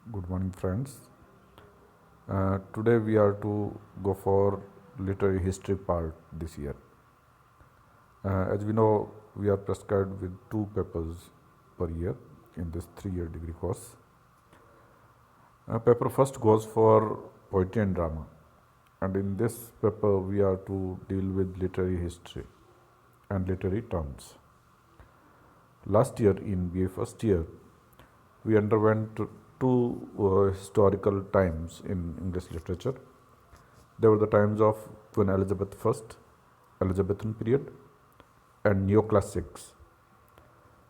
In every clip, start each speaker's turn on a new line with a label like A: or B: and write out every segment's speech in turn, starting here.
A: Good morning, friends. Today we are to go for literary history part this year. As we know, we are prescribed with 2 papers per year in this 3-year degree course. Paper first goes for poetry and drama, and in this paper we are to deal with literary history and literary terms. Last year in BA first year, we underwent two historical times in English literature. There were the times of Queen Elizabeth I, Elizabethan period, and neoclassics,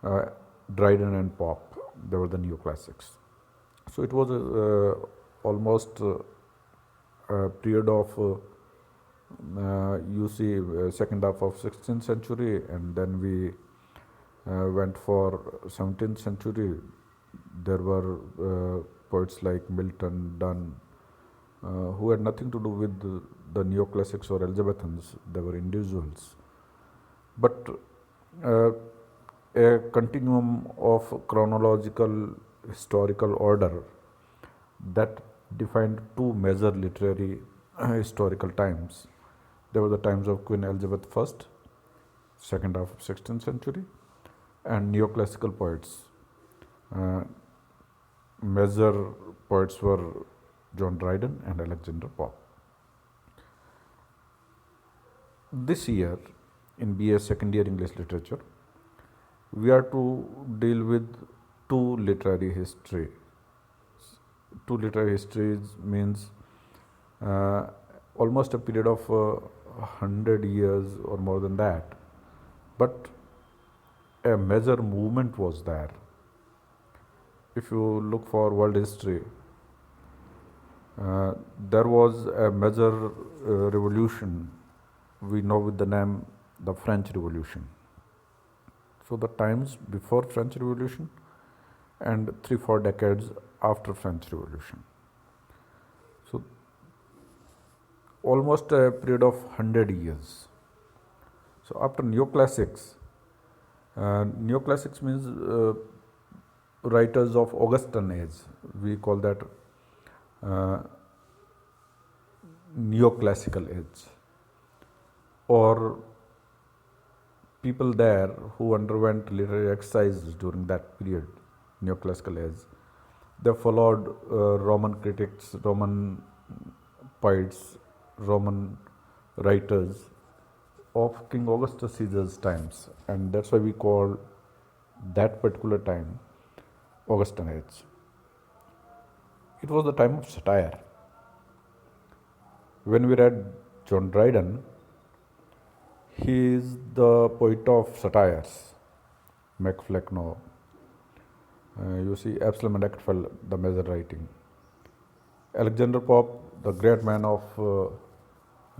A: uh, Dryden and Pope. They were the neoclassics. So it was almost a period of you see second half of 16th century, and then we went for 17th century. There were poets like Milton, Donne, who had nothing to do with the neoclassics or Elizabethans. They were individuals. But a continuum of chronological historical order that defined two major literary historical times. There were the times of Queen Elizabeth I, second half of 16th century, and neoclassical poets. Major poets were John Dryden and Alexander Pope. This year, in BA second year English literature, we are to deal with two literary history. Two literary histories means almost a period of 100 years or more than that. But a major movement was there. If you look for world history, there was a major revolution we know with the name the French Revolution. So the times before French Revolution and 3-4 decades after French Revolution. So almost a period of 100 years. So after neoclassics, neoclassics means writers of Augustan age. We call that neoclassical age, or people there who underwent literary exercises during that period, neoclassical age. They followed Roman critics, Roman poets, Roman writers of King Augustus Caesar's times, and that's why we call that particular time Augustan age. It was the time of satire. When we read John Dryden, he is the poet of satires. Macflecknoe, you see Absalom and Achitophel, the major writing. Alexander Pope, the great man of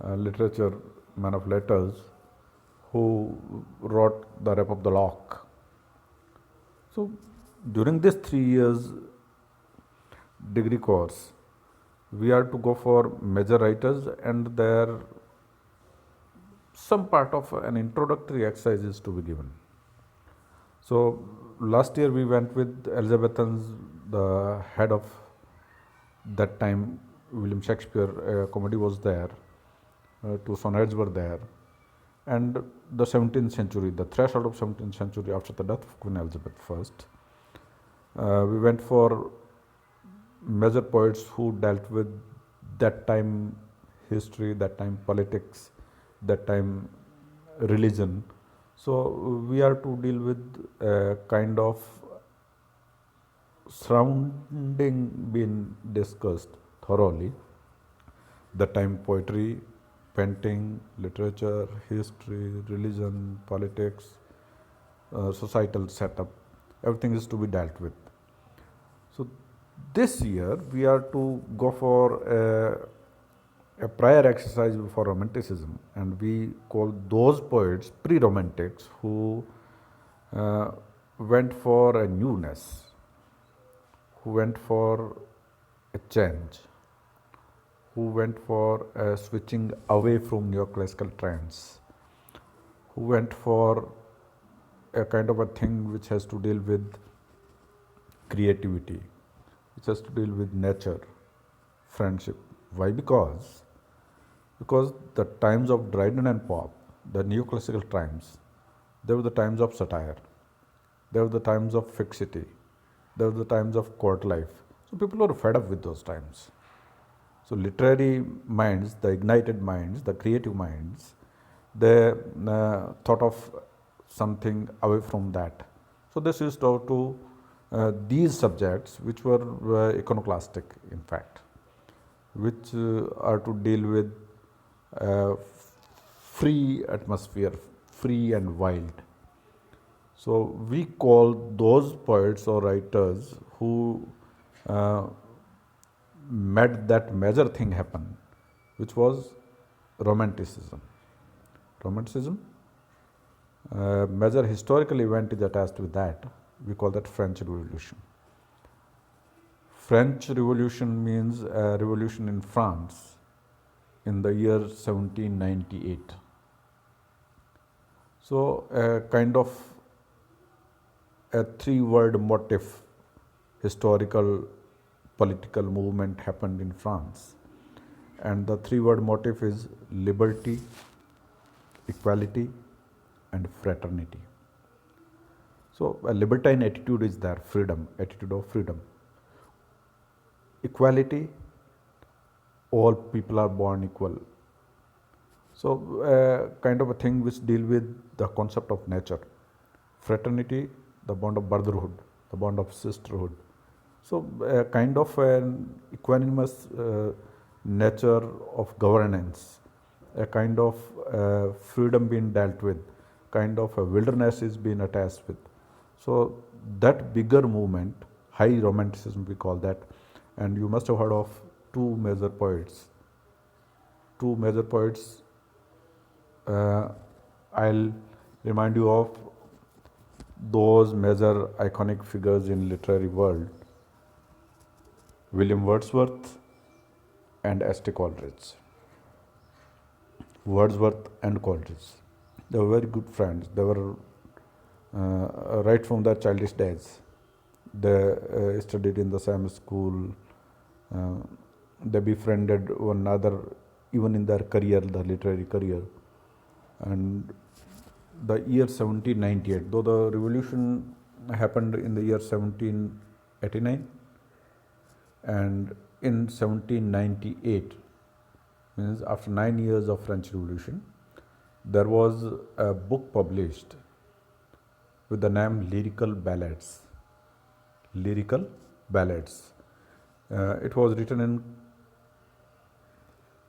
A: literature, man of letters, who wrote the Rape of the Lock. So during this 3 years degree course, we are to go for major writers, and their some part of an introductory exercise is to be given. So last year we went with Elizabethans, the head of that time, William Shakespeare. A comedy was there, two sonnets were there, and the 17th century, the threshold of 17th century after the death of Queen Elizabeth I. We went for major poets who dealt with that time history, that time politics, that time religion. So we are to deal with a kind of surrounding being discussed thoroughly. The time poetry, painting, literature, history, religion, politics, societal setup, everything is to be dealt with. So this year we are to go for a prior exercise for romanticism, and we call those poets pre-romantics who went for a newness, who went for a change, who went for a switching away from neoclassical trends, who went for a kind of a thing which has to deal with creativity, which has to deal with nature, friendship. Why? Because the times of Dryden and Pope, the neoclassical times, they were the times of satire. They were the times of fixity. They were the times of court life. So people were fed up with those times. So literary minds, the ignited minds, the creative minds, they thought of something away from that. So this is to these subjects which were iconoclastic, in fact, which are to deal with free atmosphere, free and wild. So we call those poets or writers who made that major thing happen, which was Romanticism. Romanticism, major historical event is attached with that. We call that French Revolution. French Revolution means a revolution in France in the year 1798. So a kind of a three-word motif, historical political movement happened in France, and the three-word motif is liberty, equality, and fraternity. So a libertine attitude is there, freedom, attitude of freedom. Equality, all people are born equal. So kind of a thing which deal with the concept of nature. Fraternity, the bond of brotherhood, the bond of sisterhood. So a kind of an equanimous nature of governance, a kind of freedom being dealt with, kind of a wilderness is being attached with. So that bigger movement, high romanticism we call that, and you must have heard of two major poets. Two major poets, I'll remind you of those major iconic figures in literary world, William Wordsworth and S.T. Coleridge. Wordsworth and Coleridge, they were very good friends. They were right from their childish days. They studied in the same school. They befriended one another even in their career, the literary career. And the year 1798, though the revolution happened in the year 1789, and in 1798, means after 9 years of French Revolution, there was a book published with the name Lyrical Ballads. Lyrical Ballads. It was written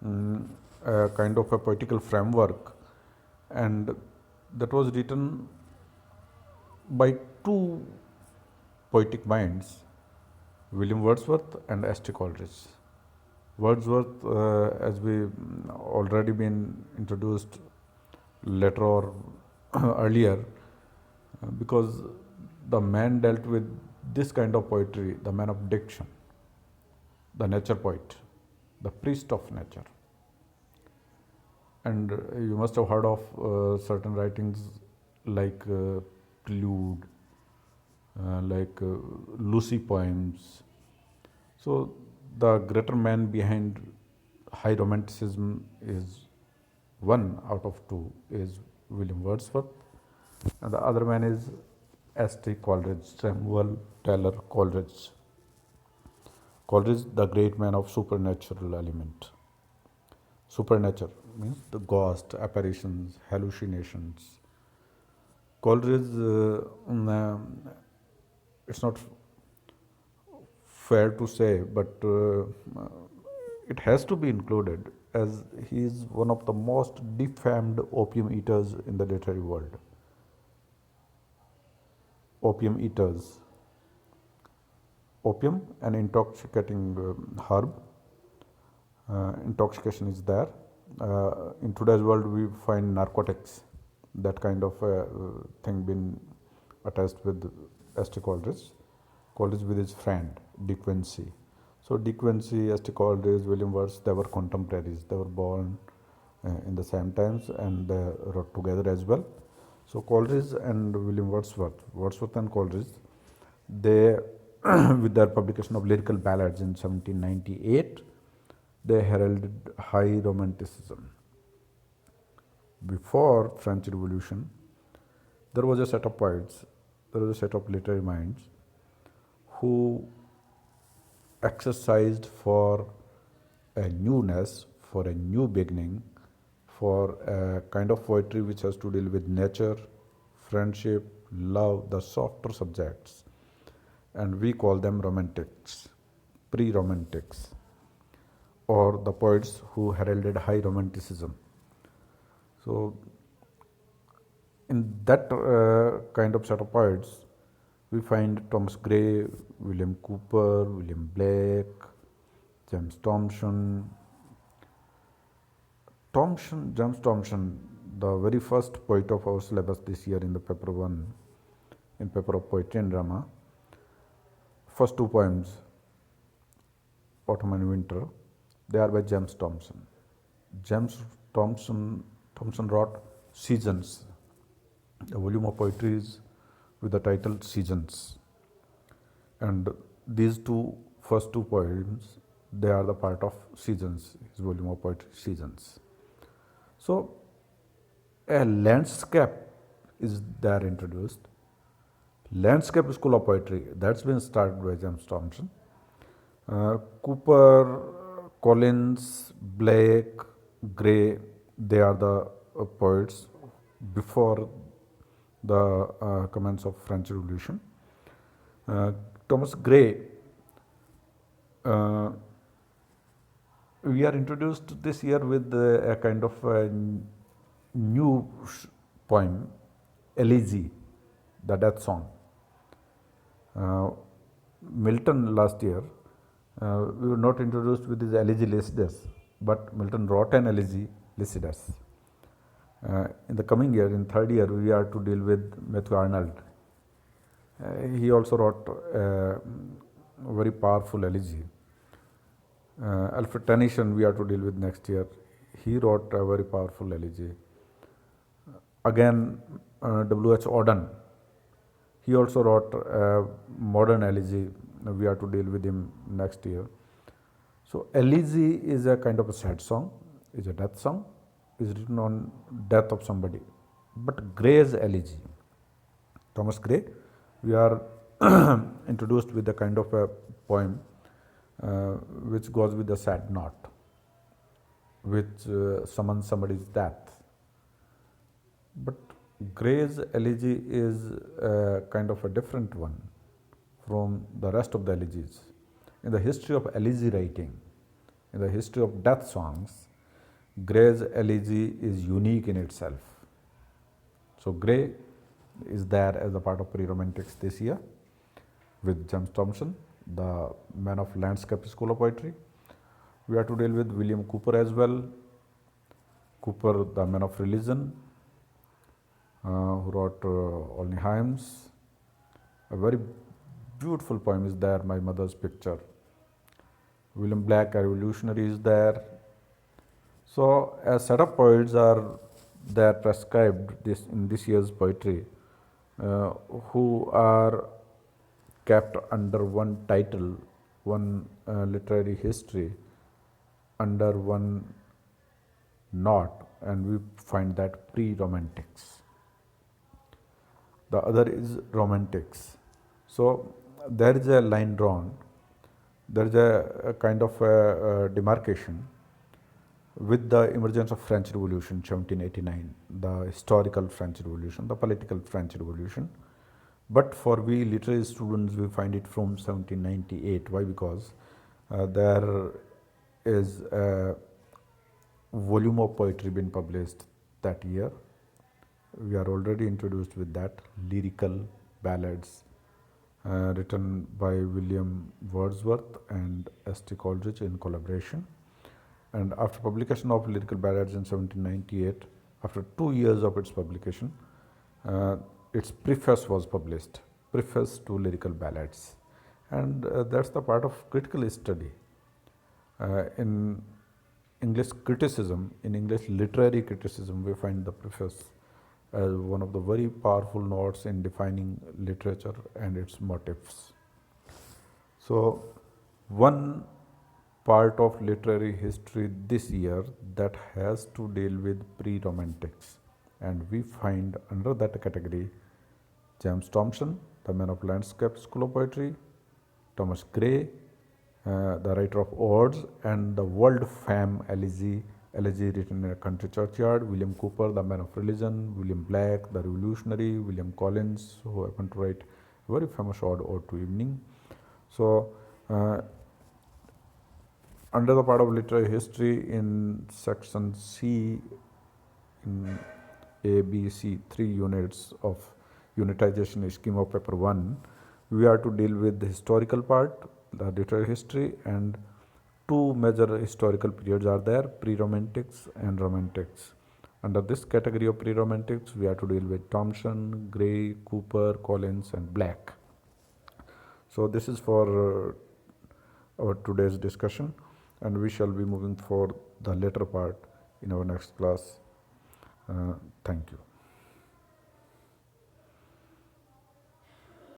A: in a kind of a poetical framework, and that was written by two poetic minds, William Wordsworth and S.T. Coleridge. Wordsworth, as we already been introduced later or earlier, because the man dealt with this kind of poetry, the man of diction, the nature poet, the priest of nature. And you must have heard of certain writings like Prelude, like Lucy poems. So the greater man behind high romanticism is one out of two, is William Wordsworth, and the other man is S.T. Coleridge, Samuel Taylor Coleridge. Coleridge, the great man of supernatural element. Supernature means the ghost, apparitions, hallucinations. Coleridge, it's not fair to say, but it has to be included, as he is one of the most defamed opium eaters in the literary world. Opium eaters. Opium, an intoxicating herb. Intoxication is there. In today's world, we find narcotics, that kind of thing been attached with S.T. Coleridge. Coleridge with his friend De Quincey. So De Quincey, S.T. Coleridge, William Wordsworth, they were contemporaries. They were born in the same times, and they wrote together as well. So Coleridge and William Wordsworth, Wordsworth and Coleridge, they with their publication of lyrical ballads in 1798, they heralded high romanticism. Before French Revolution, there was a set of poets, there was a set of literary minds who exercised for a newness, for a new beginning, for a kind of poetry which has to deal with nature, friendship, love, the softer subjects. And we call them romantics, pre-romantics, or the poets who heralded high romanticism. So, in that kind of set of poets, we find Thomas Gray, William Cooper, William Blake, James Thomson. James Thomson, the very first poet of our syllabus this year in the paper 1, in paper of poetry and drama. First 2 poems, Autumn and Winter, they are by James Thomson. James Thomson wrote Seasons. The volume of poetry is with the title Seasons. And these first two poems, they are the part of Seasons, his volume of poetry, Seasons. So, a landscape is there introduced. Landscape school of poetry, that's been started by James Thomson. Cooper, Collins, Blake, Gray, they are the poets before the commence of French Revolution. Thomas Gray, we are introduced this year with a kind of a new poem, Elegy, the death song. Milton last year, we were not introduced with his Elegy Lycidas, but Milton wrote an elegy, Lycidas. In the coming year, in third year, we are to deal with Matthew Arnold. He also wrote a very powerful elegy. Alfred Tennyson, we are to deal with next year. He wrote a very powerful elegy. Again, W.H. Auden, he also wrote a modern elegy. We are to deal with him next year. So, elegy is a kind of a sad song, is a death song, is written on death of somebody. But Gray's elegy, Thomas Gray, we are introduced with a kind of a poem which goes with a sad note, which summons somebody's death. But Gray's elegy is kind of a different one from the rest of the elegies. In the history of elegy writing, in the history of death songs, Gray's elegy is unique in itself. So, Gray is there as a part of pre-romantics this year with James Thomson, the man of landscape school of poetry. We are to deal with William Cooper as well. Cooper, the man of religion, who wrote Olney Hymns. A very beautiful poem is there, My Mother's Picture. William Blake, a revolutionary, is there. So, a set of poets are there prescribed in this year's poetry who are kept under one title, one literary history, under one knot, and we find that pre-romantics. The other is romantics. So, there is a line drawn, there is a kind of a demarcation with the emergence of French Revolution 1789, the historical French Revolution, the political French Revolution. But for we literary students, we find it from 1798. Why? Because there is a volume of poetry being published that year. We are already introduced with that, lyrical ballads written by William Wordsworth and S.T. Coleridge in collaboration. And after publication of lyrical ballads in 1798, after 2 years of its publication, its preface was published, preface to lyrical ballads. And that's the part of critical study. In English criticism, in English literary criticism, we find the preface as one of the very powerful notes in defining literature and its motifs. So, one part of literary history this year that has to deal with pre-romantics, and we find under that category James Thompson, the man of landscape school of poetry, Thomas Gray, the writer of odes, and the world fame elegy written in a country churchyard, William Cooper, the man of religion, William Black, the revolutionary, William Collins, who happened to write a very famous ode to evening. So, under the part of literary history in section C, in A, B, C, 3 units of unitization scheme of paper 1, we are to deal with the historical part, the literary history, and two major historical periods are there, pre-romantics and romantics. Under this category of pre-romantics, we are to deal with Thompson, Gray, Cooper, Collins, and Black. So this is for our today's discussion, and we shall be moving for the later part in our next class. Thank you.